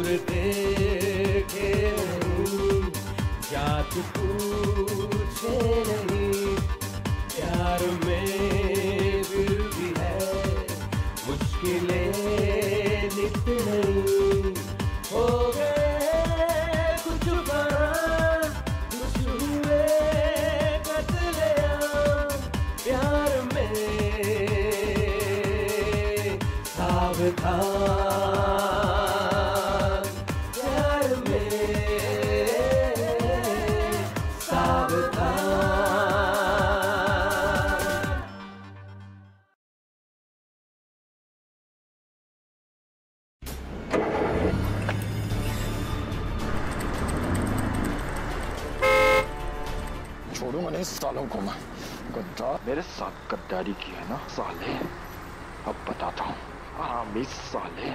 दूर देखे नहीं, जात पूछे नहीं, प्यार में फिर भी है मुश्किलें नित नहीं। हो गए कुछ बार कुछ हुए कत्लेआम, प्यार में सावधान, प्यार में सावधान। छोड़ूंगा नहीं सालों को मैं। गद्दार मेरे साथ गद्दारी की है ना साले, अब बताता हूँ आरामी साले।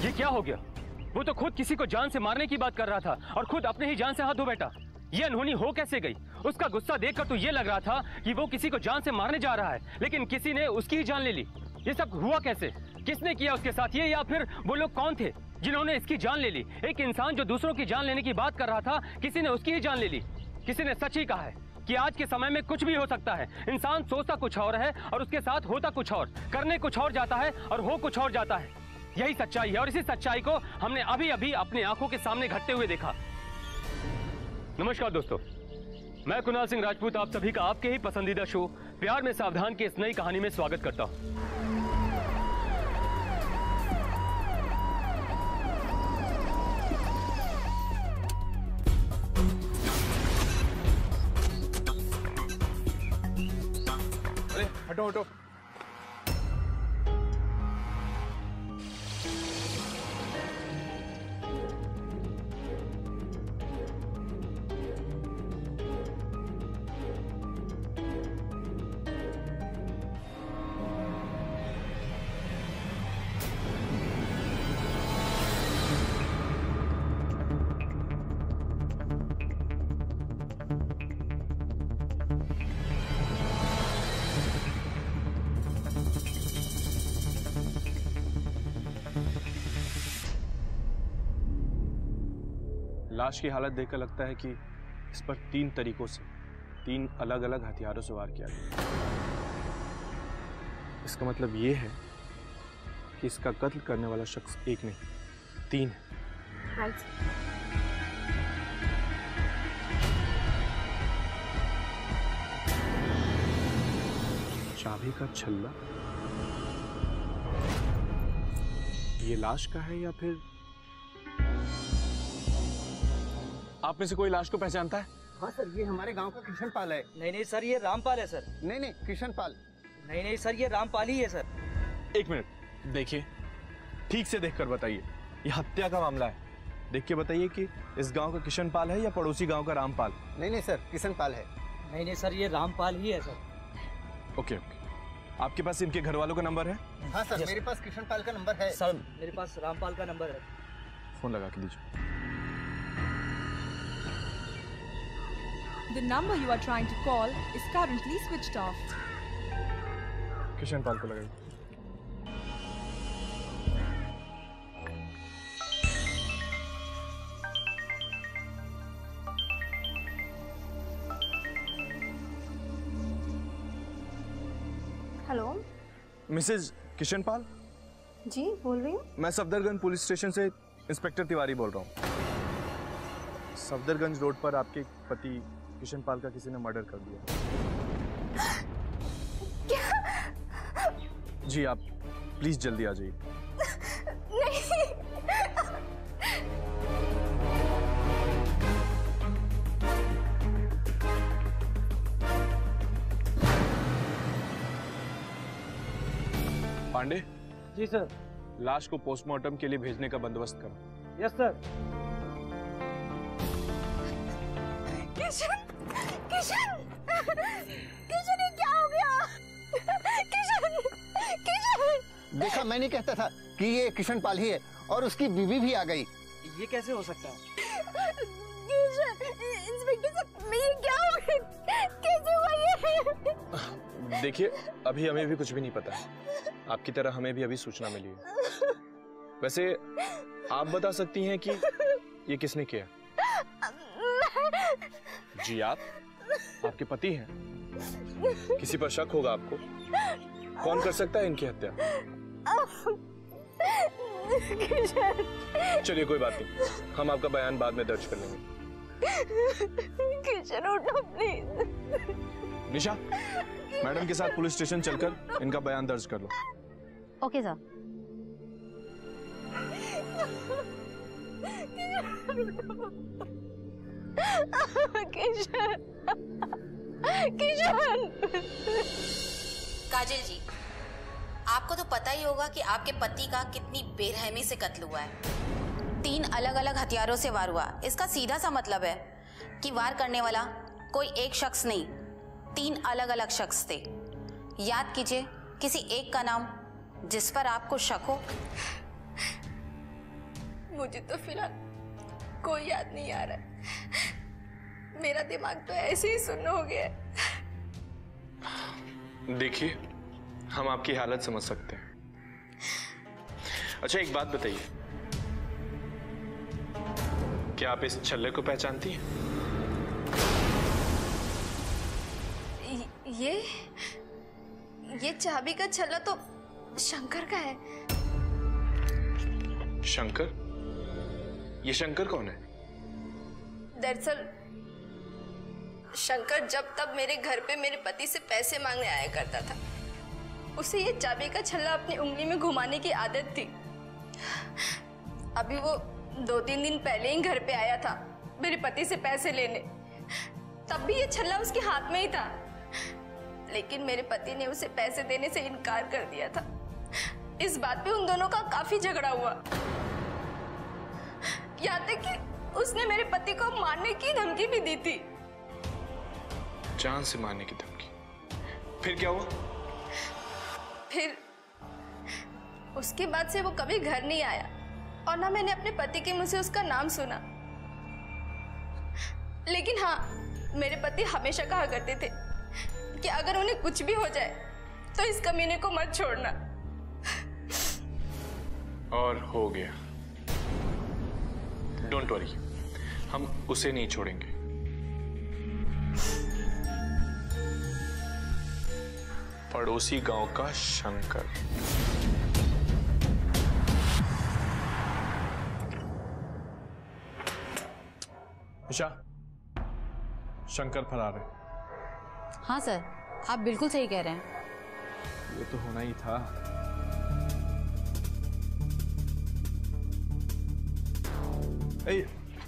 ये क्या हो गया? वो तो खुद किसी को जान से मारने की बात कर रहा था और खुद अपने ही जान से हाथ धो बैठा। ये अनहोनी हो कैसे गई? उसका गुस्सा देखकर तो ये लग रहा था कि वो किसी को जान से मारने जा रहा है, लेकिन किसी ने उसकी ही जान ले ली। ये सब हुआ कैसे? किसने किया उसके साथ ये, या फिर वो लोग कौन थे जिन्होंने इसकी जान ले ली? एक इंसान जो दूसरों की जान लेने की बात कर रहा था, किसी ने उसकी ही जान ले ली। किसी ने सच ही कहा है कि आज के समय में कुछ भी हो सकता है। इंसान सोचता कुछ और है और उसके साथ होता कुछ और, करने कुछ और जाता है और हो कुछ और जाता है। यही सच्चाई है और इसी सच्चाई को हमने अभी अभी अपनी आंखों के सामने घटते हुए देखा। नमस्कार दोस्तों, मैं कुणाल सिंह राजपूत आप सभी का आपके ही पसंदीदा शो प्यार में सावधान की इस नई कहानी में स्वागत करता हूं। अरे हटो हटो। लाश की हालत देखकर लगता है कि इस पर 3 तरीकों से 3 अलग अलग हथियारों से वार किया गया। इसका मतलब ये है कि इसका कत्ल करने वाला शख्स एक नहीं 3 है। राइट। चाबी का छल्ला ये लाश का है या फिर आप में से कोई लाश को पहचानता है? हाँ सर, ये हमारे गांव का कृष्ण पाल है। नहीं नहीं सर, ये रामपाल है सर। नहीं नहीं, कृष्ण पाल। नहीं नहीं सर, ये रामपाल ही है सर। एक मिनट देखिए, ठीक से देखकर बताइए, ये हत्या का मामला है। देख के बताइए कि इस गांव का किशन पाल है या पड़ोसी गांव का रामपाल। नहीं नहीं सर, किशन पाल है। नहीं नहीं सर, ये रामपाल ही है सर। ओके ओके, आपके पास इनके घर वालों का नंबर है? हाँ सर, मेरे पास कृष्ण पाल का नंबर है। सर मेरे पास रामपाल का नंबर है। फोन लगा के दीजिए। The number you are trying to call is currently switched off. Kishan पाल को लगाइए। हेलो मिसेज किशन पाल? जी बोल रही हूँ। मैं सफदरगंज पुलिस स्टेशन से इंस्पेक्टर तिवारी बोल रहा हूँ। सफदरगंज रोड पर आपके पति किशन पाल का किसी ने मर्डर कर दिया। क्या? जी आप प्लीज जल्दी आ जाइए। नहीं। पांडे, जी सर। लाश को पोस्टमार्टम के लिए भेजने का बंदोबस्त करो। Yes sir. किशन, किशन, किशन ये क्या हो गया? किशन, किशन। देखा, मैं नहीं कहता था कि ये किशन पाल ही है, और उसकी बीवी भी आ गई। ये कैसे हो सकता है? किशन, इंस्पेक्टर साहब, ये क्या हो गया? कैसे हुआ ये? देखिए, अभी हमें भी कुछ भी नहीं पता है। आपकी तरह हमें भी अभी सूचना मिली है। वैसे आप बता सकती हैं कि ये किसने किया? जी आप? आपके पति हैं? किसी पर शक होगा आपको? कौन कर सकता है इनकी हत्या? चलिए कोई बात नहीं, हम आपका बयान बाद में दर्ज कर लेंगे। किशन उठो प्लीज। निशा, मैडम के साथ पुलिस स्टेशन चलकर इनका बयान दर्ज कर लो। Okay sir. किशन, किशन। काजल जी, आपको तो पता ही होगा कि आपके पति का कितनी बेरहमी से कत्ल हुआ है। 3 अलग अलग हथियारों से वार हुआ। इसका सीधा सा मतलब है कि वार करने वाला कोई एक शख्स नहीं, 3 अलग अलग शख्स थे। याद कीजिए किसी एक का नाम जिस पर आपको शक हो। मुझे तो फिलहाल कोई याद नहीं आ रहा है। मेरा दिमाग तो ऐसे ही सुन्न हो गया है। देखिए, हम आपकी हालत समझ सकते हैं। अच्छा एक बात बताइए, क्या आप इस छल्ले को पहचानती हैं? ये चाबी का छल्ला तो शंकर का है। शंकर? ये शंकर कौन है? दरअसल शंकर जब तब मेरे घर पे मेरे पति से पैसे मांगने आया करता था। उसे ये चाबी का छल्ला अपनी उंगली में घुमाने की आदत थी। अभी वो 2-3 दिन पहले ही घर पे आया था मेरे पति से पैसे लेने। तब भी ये छल्ला उसके हाथ में ही था, लेकिन मेरे पति ने उसे पैसे देने से इनकार कर दिया था। इस बात पे उन दोनों का काफी झगड़ा हुआ। यहाँ तक कि उसने मेरे पति को मारने की धमकी भी दी थी। जान से मारने की धमकी? फिर क्या हुआ? फिर उसके बाद से वो कभी घर नहीं आया और ना मैंने अपने पति के मुंह से उसका नाम सुना। लेकिन हाँ, मेरे पति हमेशा कहा करते थे कि अगर उन्हें कुछ भी हो जाए तो इस कमीने को मत छोड़ना। और हो गया। डोंट वरी, हम उसे नहीं छोड़ेंगे। पड़ोसी गांव का शंकर। निशा, शंकर फरार है। हाँ सर, आप बिल्कुल सही कह रहे हैं। ये तो होना ही था।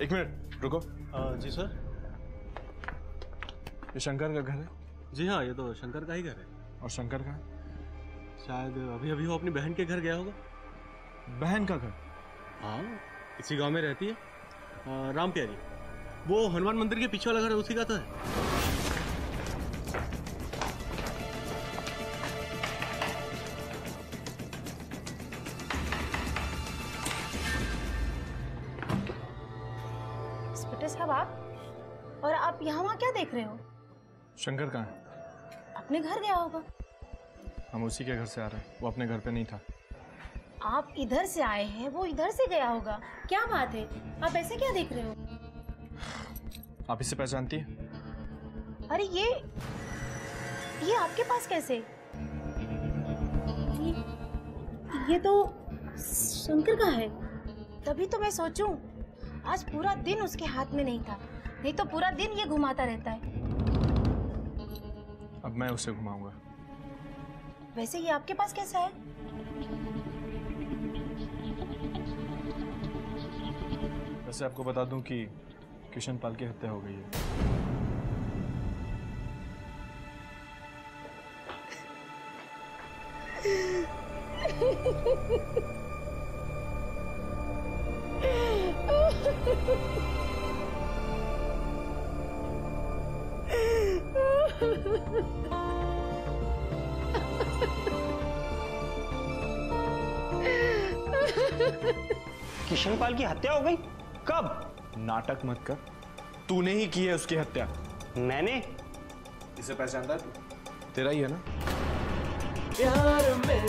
एक मिनट रुको। जी सर। ये शंकर का घर है? जी हाँ, ये तो शंकर का ही घर है। और शंकर का? शायद अभी अभी वो अपनी बहन के घर गया होगा। बहन का घर? हाँ, इसी गांव में रहती है, राम प्यारी। वो हनुमान मंदिर के पीछे वाला घर उसी का तो है। साहब आप, और आप यहाँ वहाँ क्या देख रहे हो? शंकर कहाँ है? अपने घर गया होगा। हम उसी के घर से आ रहे हैं, वो अपने घर पे नहीं था। आप इधर से आए हैं, वो इधर से गया होगा। क्या बात है, आप ऐसे क्या देख रहे हो? आप इसे पहचानती हैं? अरे ये आपके पास कैसे? ये तो शंकर का है। तभी तो मैं सोचूं आज पूरा दिन उसके हाथ में नहीं था, नहीं तो पूरा दिन ये घुमाता रहता है। अब मैं उसे घुमाऊंगा। वैसे ये आपके पास कैसा है? वैसे आपको बता दूं कि किशन पाल की हत्या हो गई है। किशनपाल की हत्या हो गई? कब? नाटक मत कर, तूने ही की है उसकी हत्या। मैंने? इसे पहचानता है तू? तेरा ही है ना? प्यार में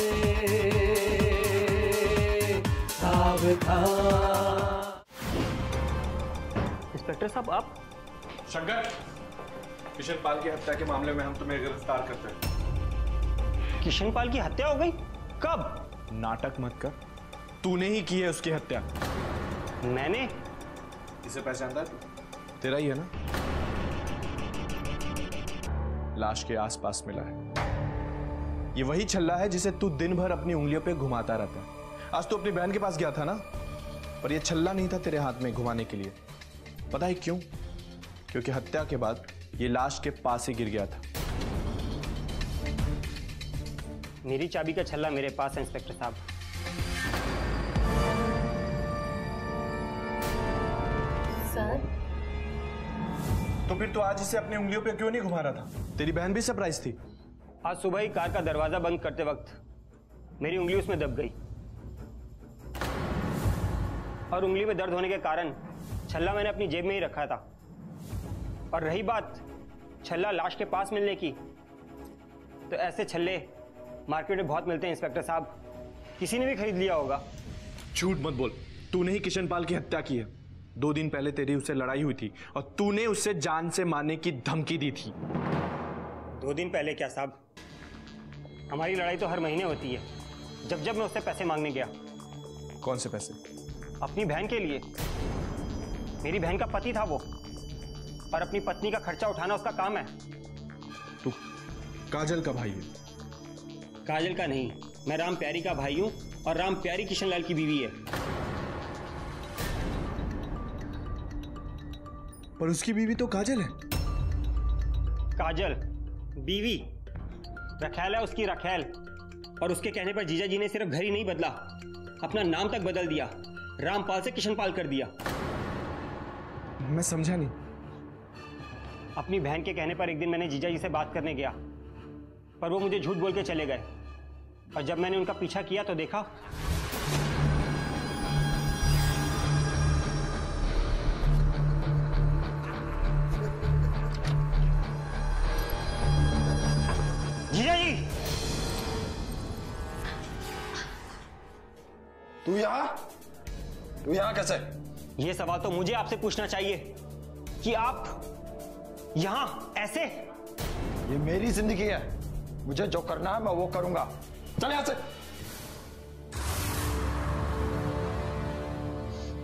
सावधान। इंस्पेक्टर साहब आप? शंकर, किशनपाल की हत्या के मामले में हम तुम्हें गिरफ्तार करते हैं। किशनपाल की हत्या हो गई? कब? नाटक मत कर, तूने ही की है उसकी हत्या। मैंने? इसे पहचानता है तू? तेरा ही है ना? लाश के आसपास मिला है। ये वही छल्ला है जिसे तू दिन भर अपनी उंगलियों पे घुमाता रहता है। आज तू अपनी बहन के पास गया था ना, पर ये छल्ला नहीं था तेरे हाथ में घुमाने के लिए। पता है क्यों? क्योंकि हत्या के बाद ये लाश के पास ही गिर गया था। मेरी चाबी का छल्ला मेरे पास है इंस्पेक्टर साहब। सर, तो फिर तू आज इसे अपनी उंगलियों पे क्यों नहीं घुमा रहा था? तेरी बहन भी सरप्राइज थी। आज सुबह ही कार का दरवाजा बंद करते वक्त मेरी उंगली उसमें दब गई और उंगली में दर्द होने के कारण छल्ला मैंने अपनी जेब में ही रखा था। और रही बात छल्ला लाश के पास मिलने की, तो ऐसे छल्ले मार्केट में बहुत मिलते हैं इंस्पेक्टर साहब, किसी ने भी खरीद लिया होगा। झूठ मत बोल, तूने ही किशनपाल की हत्या की है। 2 दिन पहले तेरी उससे लड़ाई हुई थी और तूने उससे जान से मारने की धमकी दी थी। 2 दिन पहले क्या साहब, हमारी लड़ाई तो हर महीने होती है। जब जब मैं उससे पैसे मांगने गया। कौन से पैसे? अपनी बहन के लिए। मेरी बहन का पति था वो, और अपनी पत्नी का खर्चा उठाना उसका काम है। तू काजल का भाई है? काजल का नहीं, मैं राम प्यारी का भाई हूं, और राम प्यारी किशनलाल की बीवी है। पर उसकी बीवी तो काजल है। काजल बीवी? रखैल है उसकी, रखैल। और उसके कहने पर जीजा जी ने सिर्फ घर ही नहीं बदला, अपना नाम तक बदल दिया, रामपाल से किशनपाल कर दिया। मैं समझा नहीं। अपनी बहन के कहने पर एक दिन मैंने जीजा जी से बात करने गया, पर वो मुझे झूठ बोल के चले गए। और जब मैंने उनका पीछा किया तो देखा जीजा जी। तू यहाँ कैसे? ये सवाल तो मुझे आपसे पूछना चाहिए कि आप यहाँ ऐसे? ये मेरी जिंदगी है, मुझे जो करना है मैं वो करूंगा। चल यहाँ से।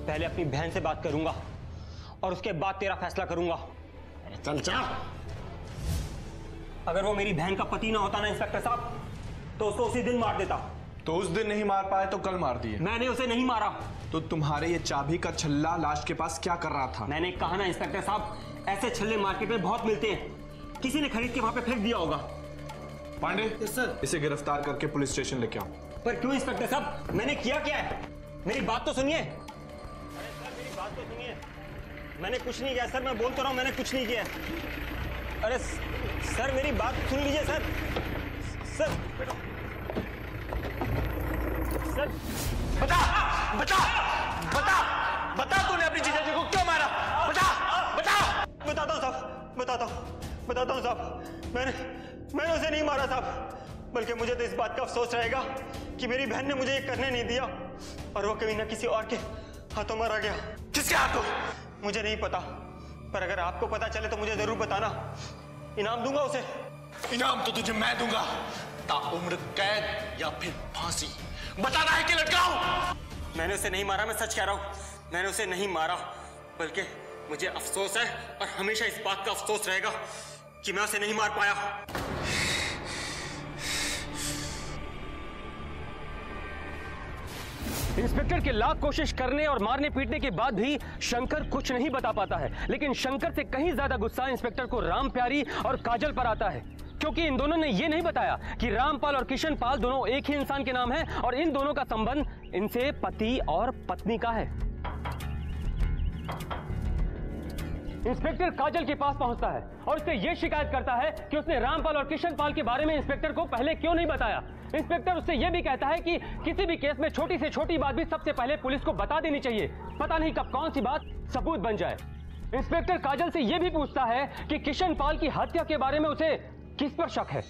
पहले अपनी बहन से बात करूंगा और उसके बाद तेरा फैसला करूंगा। चल चल। अगर वो मेरी बहन का पति ना होता ना इंस्पेक्टर साहब, तो उसको उसी दिन मार देता। तो उस दिन नहीं मार पाए तो कल मार दिए। मैंने उसे नहीं मारा। तो तुम्हारे ये चाबी का छल्ला लाश के पास क्या कर रहा था? मैंने कहा ना इंस्पेक्टर साहब, ऐसे छल्ले मार्केट में बहुत मिलते हैं, किसी ने खरीद के वहां पे फेंक दिया होगा। पांडे, सर, इसे गिरफ्तार करके पुलिस स्टेशन लेके आओ। पर क्यों इंस्पेक्टर साहब, मैंने किया क्या है? मेरी बात तो सुनिए। अरे सर मेरी बात तो सुनिए, मैंने कुछ नहीं किया सर, मैं बोल तो रहा हूं मैंने कुछ नहीं किया। अरे सर मेरी बात सुन लीजिए सर। सर सर बता बता बता बता, तूने अपनी जीजा जी को क्यों मारा? बता बता। बताता हूँ साहब, बताता हूँ साहब। मैंने उसे नहीं मारा साहब, बल्कि मुझे तो इस बात का अफसोस रहेगा कि मेरी बहन ने मुझे ये करने नहीं दिया और वो कभी ना किसी और के हाथों मारा गया। किसके हाथों? मुझे नहीं पता, पर अगर आपको पता चले तो मुझे जरूर बताना, इनाम दूंगा उसे। इनाम तो तुझे मैं दूंगा, ताउम्र कैद या फिर फांसी। बताना है कि लटकाऊं? मैंने उसे नहीं मारा, मैं सच कह रहा हूं, मैंने उसे नहीं मारा, बल्कि मुझे अफसोस है और हमेशा इस बात का अफसोस रहेगा कि मैं उसे नहीं मार पाया। इंस्पेक्टर के लाख कोशिश करने और मारने पीटने के बाद भी शंकर कुछ नहीं बता पाता है, लेकिन शंकर से कहीं ज्यादा गुस्सा इंस्पेक्टर को राम प्यारी और काजल पर आता है। क्योंकि इन दोनों ने ये नहीं बताया कि रामपाल और किशन पाल दोनों एक ही इंसान के नाम है और इन दोनों का संबंध इनसे पति और पत्नी का है। इंस्पेक्टर काजल के पास पहुंचता है और उससे यह शिकायत करता है कि उसने रामपाल और किशन पाल के बारे में इंस्पेक्टर को पहले क्यों नहीं बताया। इंस्पेक्टर उससे यह भी कहता है कि किसी भी केस में छोटी से छोटी बात भी सबसे पहले पुलिस को बता देनी चाहिए, पता नहीं कब कौन सी बात सबूत बन जाए। इंस्पेक्टर काजल से यह भी पूछता है कि किशन पाल की हत्या के बारे में उसे किस पर शक है।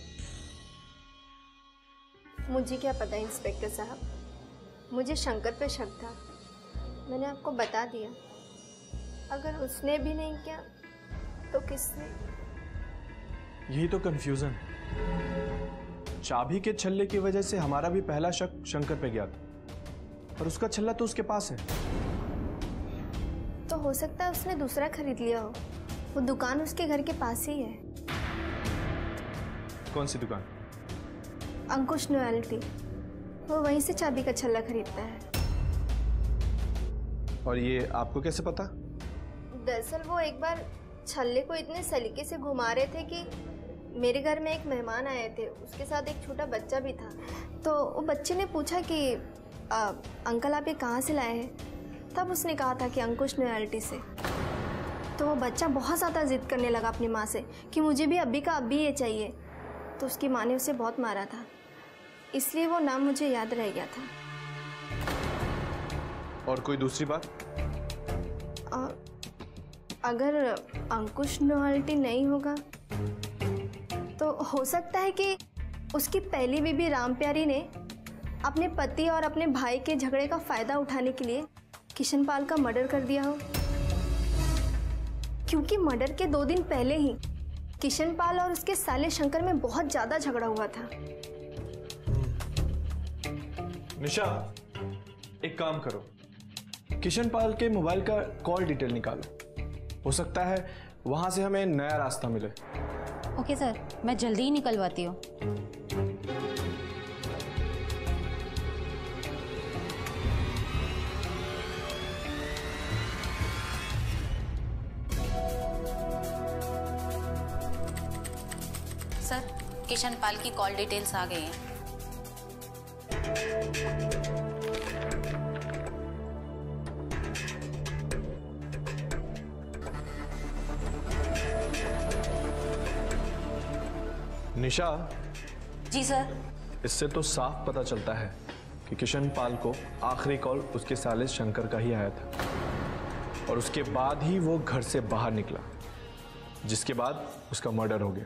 मुझे क्या पता इंस्पेक्टर साहब, मुझे शंकर पे शक था, मैंने आपको बता दिया। अगर उसने भी नहीं किया तो किसने? यही तो कंफ्यूजन। चाबी के छल्ले की वजह से हमारा भी पहला शक शंकर पे गया था और उसका छल्ला तो उसके पास है। तो हो सकता है उसने दूसरा खरीद लिया हो, वो दुकान उसके घर के पास ही है। कौन सी दुकान? अंकुश नॉयल्टी, वो वहीं से चाबी का छल्ला खरीदता है। और ये आपको कैसे पता? दरअसल वो एक बार छल्ले को इतने सलीके से घुमा रहे थे कि मेरे घर में एक मेहमान आए थे, उसके साथ एक छोटा बच्चा भी था। तो वो बच्चे ने पूछा कि अंकल आप ये कहाँ से लाए हैं? तब उसने कहा था कि अंकुश नॉयल्टी से। तो वो बच्चा बहुत ज़्यादा जिद करने लगा अपनी माँ से कि मुझे भी अभी का अभी ये चाहिए। तो उसकी माँ ने उसे बहुत मारा था, इसलिए वो नाम मुझे याद रह गया था। और कोई दूसरी बात? अगर अंकुश नॉयल्टी नहीं होगा तो हो सकता है कि उसकी पहली बीबी रामप्यारी ने अपने पति और अपने भाई के झगड़े का फायदा उठाने के लिए किशन पाल का मर्डर कर दिया हो, क्योंकि मर्डर के 2 दिन पहले ही किशन पाल और उसके साले शंकर में बहुत ज्यादा झगड़ा हुआ था। निशा, एक काम करो, किशन पाल के मोबाइल का कॉल डिटेल निकालो, हो सकता है वहां से हमें नया रास्ता मिले। ओके सर, मैं जल्दी ही निकलवाती हूँ। सर, किशन पाल की कॉल डिटेल्स आ गई हैं। निशा। जी सर। इससे तो साफ पता चलता है कि किशन पाल को आखिरी कॉल उसके साले शंकर का ही आया था और उसके बाद ही वो घर से बाहर निकला, जिसके बाद उसका मर्डर हो गया।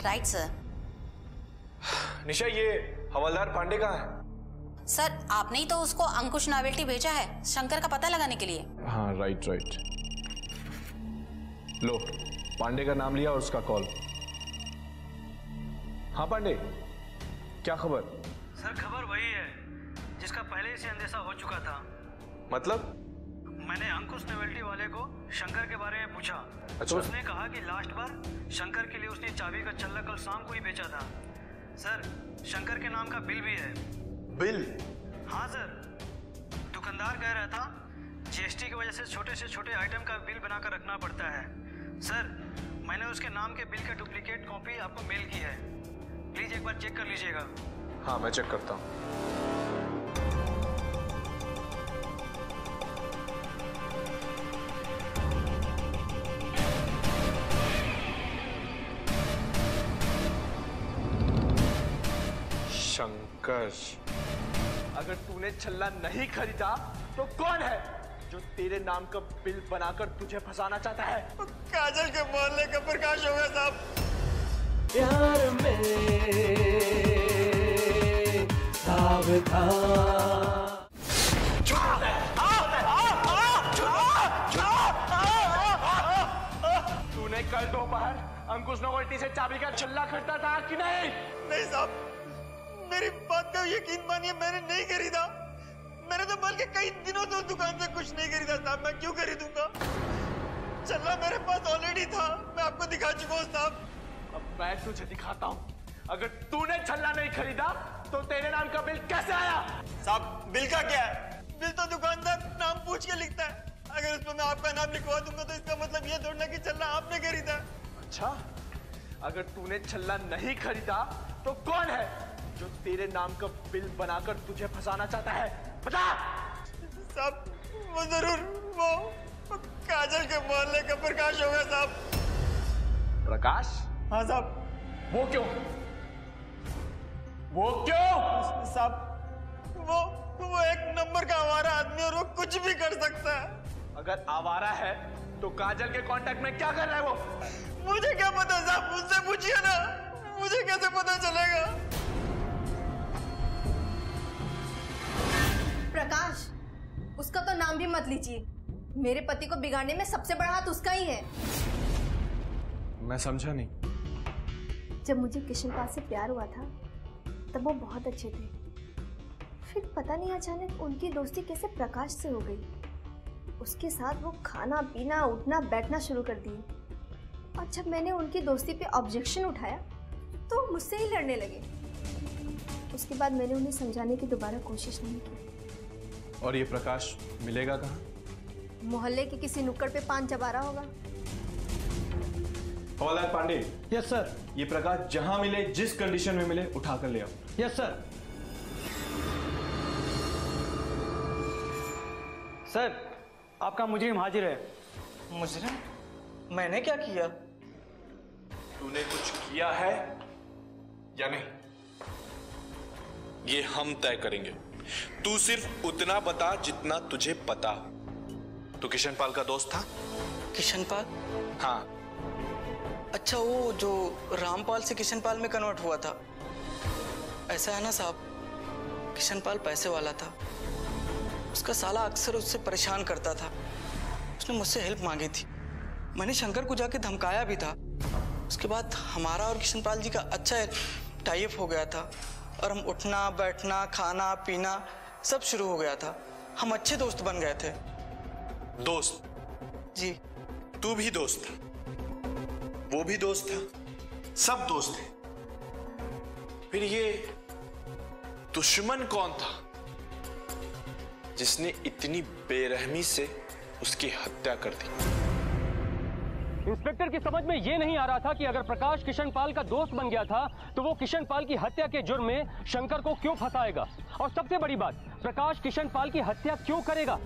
Right sir. निशा, ये हवलदार पांडे कहाँ है? सर, आपने ही तो उसको अंकुश नॉवेल्टी भेजा है शंकर का पता लगाने के लिए। हाँ, राइट। लो, पांडे का नाम लिया और उसका कॉल। हाँ पांडे, क्या खबर? सर, खबर वही है जिसका पहले से अंदेशा हो चुका था। मतलब? मैंने अंकुश नॉवेल्टी वाले को शंकर के बारे में पूछा। अच्छा। तो उसने कहा कि लास्ट बार शंकर के लिए उसने चाबी का छल्ला कल शाम को ही बेचा था। सर, शंकर के नाम का बिल भी है। बिल? हाँ सर, दुकानदार कह रहा था जीएसटी की वजह से छोटे आइटम का बिल बनाकर रखना पड़ता है। सर, मैंने उसके नाम के बिल का डुप्लीकेट कॉपी आपको मेल की है, प्लीज एक बार चेक कर लीजिएगा। हाँ, मैं चेक करता हूँ। शंकर, अगर तूने छल्ला नहीं खरीदा तो कौन है जो तेरे नाम का बिल बनाकर तुझे फंसाना चाहता है? काजल के मोहल्ले का प्रकाश होगा साहब। प्यार में सावधान। तूने कल दोपहर अंकुश नॉवेल्टी से चाबी का छल्ला खरीदा था कि नहीं? नहीं साहब, मेरी बात का यकीन मानिए, मैंने नहीं खरीदा। मैंने तो बल्कि कई दिनों से उस दुकान से कुछ नहीं खरीदा साहब। मैं क्यों खरीदूंगा? छल्ला मेरे पास ऑलरेडी था, मैं आपको दिखा चुका हूँ साहब। अब मैं तुझे दिखाता हूँ। अगर तूने छल्ला नहीं खरीदा तो तेरे नाम का बिल कैसे आया? साहब, बिल का क्या है? बिल तो दुकानदार नाम पूछ के लिखता है। अगर उसमें मैं आपका नाम लिखवा दूंगा तो इसका मतलब ये थोड़ा कि छल्ला आपने खरीदा। अच्छा, अगर तूने छल्ला नहीं खरीदा तो कौन है जो तेरे नाम का बिल बनाकर तुझे फंसाना चाहता है? बता। साहब वो जरूर वो काजल के मोहल्ले का प्रकाश होगा साहब। प्रकाश? हाँ साहब। वो क्यों? वो क्यों? साहब वो एक नंबर का आवारा आदमी और वो कुछ भी कर सकता है। अगर आवारा है तो काजल के कांटेक्ट में क्या कर रहा है वो? मुझे क्या पता साहब, मुझसे पूछिए ना, मुझे कैसे पता चलेगा? प्रकाश, उसका तो नाम भी मत लीजिए। मेरे पति को बिगाड़ने में सबसे बड़ा हाथ उसका ही है। मैं समझा नहीं। जब मुझे किशन पाल से प्यार हुआ था तब वो बहुत अच्छे थे, फिर पता नहीं अचानक उनकी दोस्ती कैसे प्रकाश से हो गई। उसके साथ वो खाना पीना उठना बैठना शुरू कर दिए, और जब मैंने उनकी दोस्ती पे ऑब्जेक्शन उठाया तो मुझसे ही लड़ने लगे। उसके बाद मैंने उन्हें समझाने की दोबारा कोशिश नहीं की। और ये प्रकाश मिलेगा कहाँ? मोहल्ले के किसी नुक्कड़ पे पान चबा रहा होगा। हवालदार पांडे। Yes sir. ये प्रकाश जहां मिले, जिस कंडीशन में मिले, उठा कर ले आओ। Yes sir. सर, आपका मुजरिम हाजिर है। मुजरिम? मैंने क्या किया? तूने कुछ किया है या नहीं? ये हम तय करेंगे। तू सिर्फ उतना बता जितना तुझे पता। तू किशन पाल का दोस्त था? किशन पाल? हाँ। अच्छा, वो जो रामपाल से किशन पाल में कन्वर्ट हुआ था। ऐसा है ना साहब, किशन पाल पैसे वाला था। उसका साला अक्सर उससे परेशान करता था। उसने मुझसे हेल्प मांगी थी, मैंने शंकर को जाके धमकाया भी था। उसके बाद हमारा और किशन पाल जी का अच्छा टाई अप हो गया था, और हम उठना बैठना खाना पीना सब शुरू हो गया था। हम अच्छे दोस्त बन गए थे। दोस्त? जी। तू भी दोस्त था, वो भी दोस्त था, सब दोस्त थे। फिर ये दुश्मन कौन था जिसने इतनी बेरहमी से उसकी हत्या कर दी? इंस्पेक्टर की समझ में यह नहीं आ रहा था कि अगर प्रकाश किशन पाल का दोस्त बन गया था तो वो किशन पाल की हत्या के जुर्म में शंकर को क्यों फंसाएगा, और सबसे बड़ी बात, प्रकाश किशन पाल की हत्या क्यों करेगा?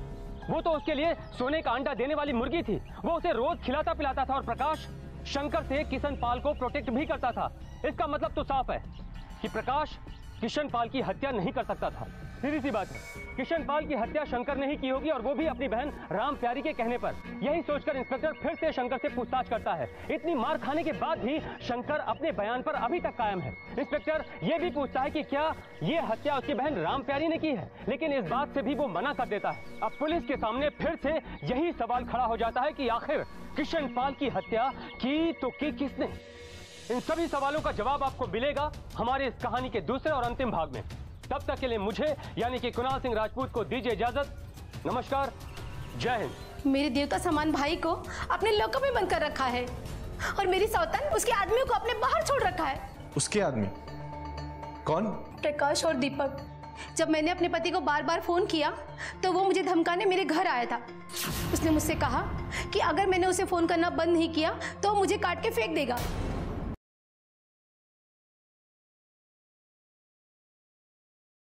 वो तो उसके लिए सोने का अंडा देने वाली मुर्गी थी। वो उसे रोज खिलाता पिलाता था, और प्रकाश शंकर से किशन पाल को प्रोटेक्ट भी करता था। इसका मतलब तो साफ है कि प्रकाश किशन पाल की हत्या नहीं कर सकता था। सीधी सी बात है, किशन पाल की हत्या शंकर ने ही की होगी, और वो भी अपनी बहन राम प्यारी के कहने पर। यही सोचकर इंस्पेक्टर फिर से शंकर से पूछताछ करता है। इतनी मार खाने के बाद भी शंकर अपने बयान पर अभी तक कायम है। इंस्पेक्टर ये भी पूछता है कि क्या ये हत्या उसकी बहन राम प्यारी ने की है, लेकिन इस बात से भी वो मना कर देता है। अब पुलिस के सामने फिर से यही सवाल खड़ा हो जाता है कि आखिर किशन पाल की हत्या की तो की किसने? इन सभी सवालों का जवाब आपको मिलेगा हमारे इस कहानी के दूसरे और अंतिम भाग में। तब तक के लिए मुझे यानी कि कुणाल सिंह राजपूत को दीजिए इजाजत। नमस्कार, जय हिंद। मेरे देवता समान भाई को अपने लॉकअप में बंद कर रखा है, और मेरी सौतन उसके आदमियों को अपने बाहर छोड़ रखा है। उसके आदमी कौन? प्रकाश और दीपक। जब मैंने अपने पति को बार बार फोन किया तो वो मुझे धमकाने मेरे घर आया था। उसने मुझसे कहा कि अगर मैंने उसे फोन करना बंद नहीं किया तो मुझे काट के फेंक देगा।